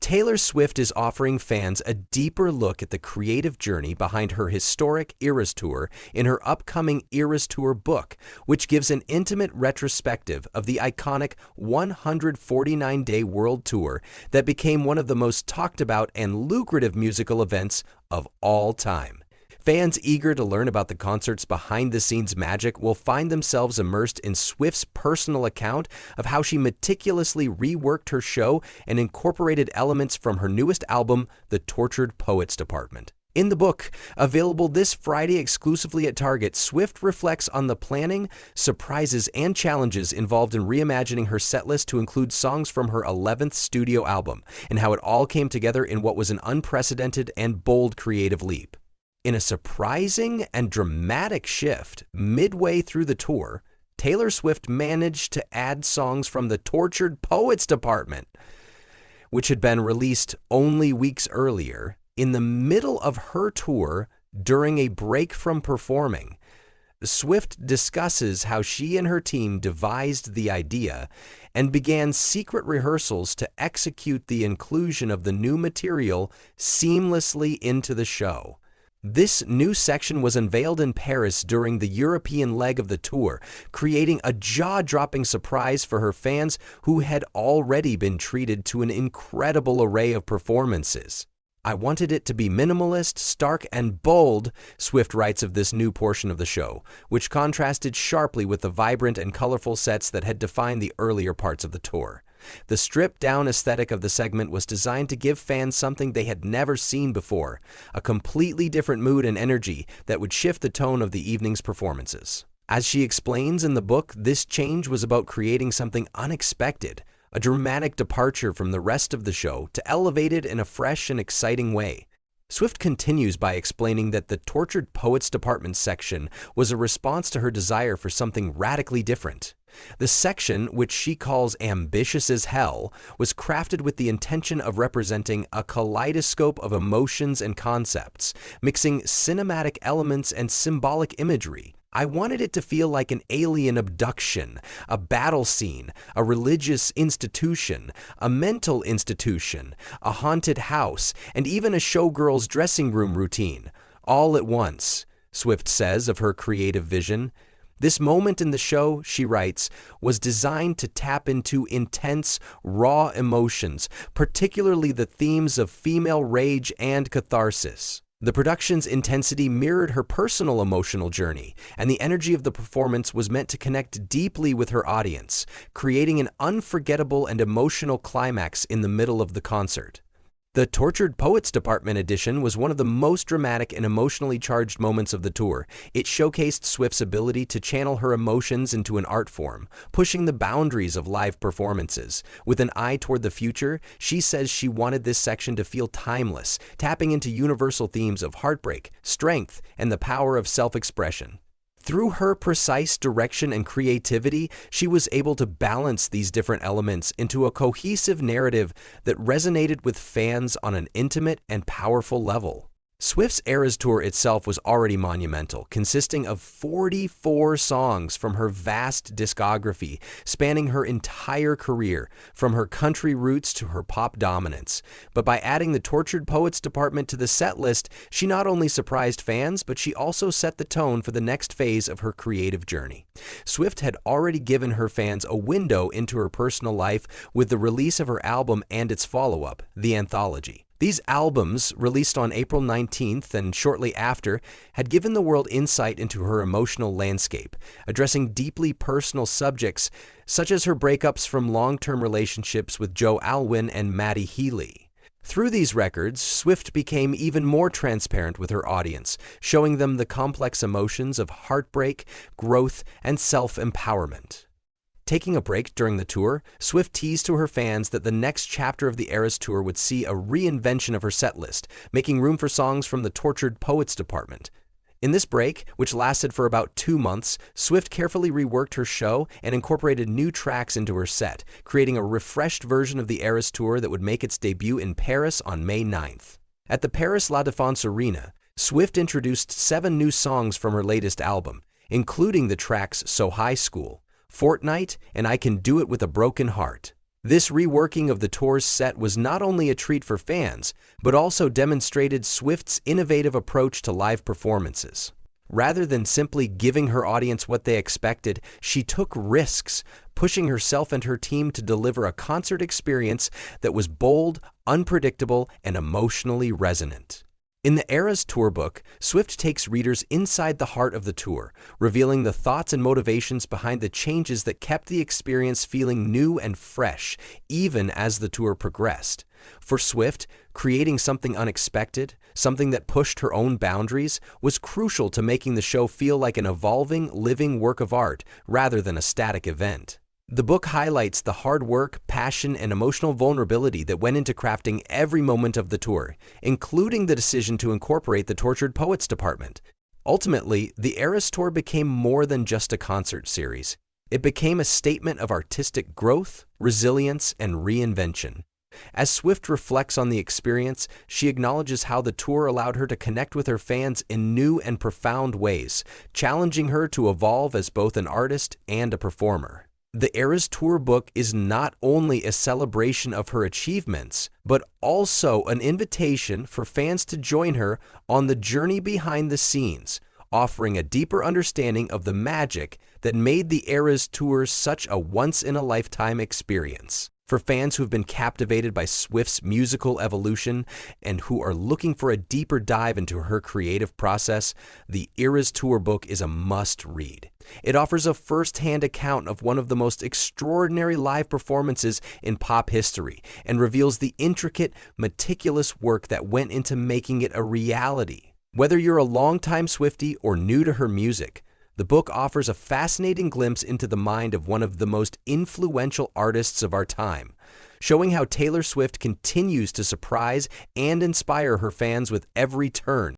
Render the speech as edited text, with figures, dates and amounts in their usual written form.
Taylor Swift is offering fans a deeper look at the creative journey behind her historic Eras Tour in her upcoming Eras Tour book, which gives an intimate retrospective of the iconic 149-day world tour that became one of the most talked about and lucrative musical events of all time. Fans eager to learn about the concert's behind-the-scenes magic will find themselves immersed in Swift's personal account of how she meticulously reworked her show and incorporated elements from her newest album, The Tortured Poets Department. In the book, available this Friday exclusively at Target, Swift reflects on the planning, surprises, and challenges involved in reimagining her setlist to include songs from her 11th studio album, and how it all came together in what was an unprecedented and bold creative leap. In a surprising and dramatic shift midway through the tour, Taylor Swift managed to add songs from the Tortured Poets Department, which had been released only weeks earlier, in the middle of her tour during a break from performing. Swift discusses how she and her team devised the idea and began secret rehearsals to execute the inclusion of the new material seamlessly into the show. This new section was unveiled in Paris during the European leg of the tour, creating a jaw-dropping surprise for her fans who had already been treated to an incredible array of performances. "I wanted it to be minimalist, stark, and bold," Swift writes of this new portion of the show, which contrasted sharply with the vibrant and colorful sets that had defined the earlier parts of the tour. The stripped-down aesthetic of the segment was designed to give fans something they had never seen before, a completely different mood and energy that would shift the tone of the evening's performances. As she explains in the book, this change was about creating something unexpected, a dramatic departure from the rest of the show to elevate it in a fresh and exciting way. Swift continues by explaining that the Tortured Poets Department section was a response to her desire for something radically different. The section, which she calls ambitious as hell, was crafted with the intention of representing a kaleidoscope of emotions and concepts, mixing cinematic elements and symbolic imagery. "I wanted it to feel like an alien abduction, a battle scene, a religious institution, a mental institution, a haunted house, and even a showgirl's dressing room routine, all at once," Swift says of her creative vision. This moment in the show, she writes, was designed to tap into intense, raw emotions, particularly the themes of female rage and catharsis. The production's intensity mirrored her personal emotional journey, and the energy of the performance was meant to connect deeply with her audience, creating an unforgettable and emotional climax in the middle of the concert. The Tortured Poets Department edition was one of the most dramatic and emotionally charged moments of the tour. It showcased Swift's ability to channel her emotions into an art form, pushing the boundaries of live performances. With an eye toward the future, she says she wanted this section to feel timeless, tapping into universal themes of heartbreak, strength, and the power of self-expression. Through her precise direction and creativity, she was able to balance these different elements into a cohesive narrative that resonated with fans on an intimate and powerful level. Swift's Eras Tour itself was already monumental, consisting of 44 songs from her vast discography, spanning her entire career, from her country roots to her pop dominance. But by adding the Tortured Poets Department to the set list, she not only surprised fans, but she also set the tone for the next phase of her creative journey. Swift had already given her fans a window into her personal life with the release of her album and its follow-up, The Anthology. These albums, released on April 19th and shortly after, had given the world insight into her emotional landscape, addressing deeply personal subjects such as her breakups from long-term relationships with Joe Alwyn and Maddie Healy. Through these records, Swift became even more transparent with her audience, showing them the complex emotions of heartbreak, growth, and self-empowerment. Taking a break during the tour, Swift teased to her fans that the next chapter of the Eras Tour would see a reinvention of her setlist, making room for songs from the Tortured Poets Department. In this break, which lasted for about 2 months, Swift carefully reworked her show and incorporated new tracks into her set, creating a refreshed version of the Eras Tour that would make its debut in Paris on May 9th. At the Paris La Défense Arena, Swift introduced 7 new songs from her latest album, including the tracks So High School, Fortnight, and I Can Do It With a Broken Heart. This reworking of the tour's set was not only a treat for fans, but also demonstrated Swift's innovative approach to live performances. Rather than simply giving her audience what they expected, she took risks, pushing herself and her team to deliver a concert experience that was bold, unpredictable, and emotionally resonant. In the Eras Tour book, Swift takes readers inside the heart of the tour, revealing the thoughts and motivations behind the changes that kept the experience feeling new and fresh, even as the tour progressed. For Swift, creating something unexpected, something that pushed her own boundaries, was crucial to making the show feel like an evolving, living work of art rather than a static event. The book highlights the hard work, passion, and emotional vulnerability that went into crafting every moment of the tour, including the decision to incorporate the Tortured Poets department. Ultimately, the Eras Tour became more than just a concert series. It became a statement of artistic growth, resilience, and reinvention. As Swift reflects on the experience, she acknowledges how the tour allowed her to connect with her fans in new and profound ways, challenging her to evolve as both an artist and a performer. The Eras Tour book is not only a celebration of her achievements, but also an invitation for fans to join her on the journey behind the scenes, offering a deeper understanding of the magic that made the Eras Tour such a once-in-a-lifetime experience. For fans who have been captivated by Swift's musical evolution and who are looking for a deeper dive into her creative process, the Eras Tour book is a must-read. It offers a first-hand account of one of the most extraordinary live performances in pop history and reveals the intricate, meticulous work that went into making it a reality. Whether you're a longtime Swiftie or new to her music, the book offers a fascinating glimpse into the mind of one of the most influential artists of our time, showing how Taylor Swift continues to surprise and inspire her fans with every turn.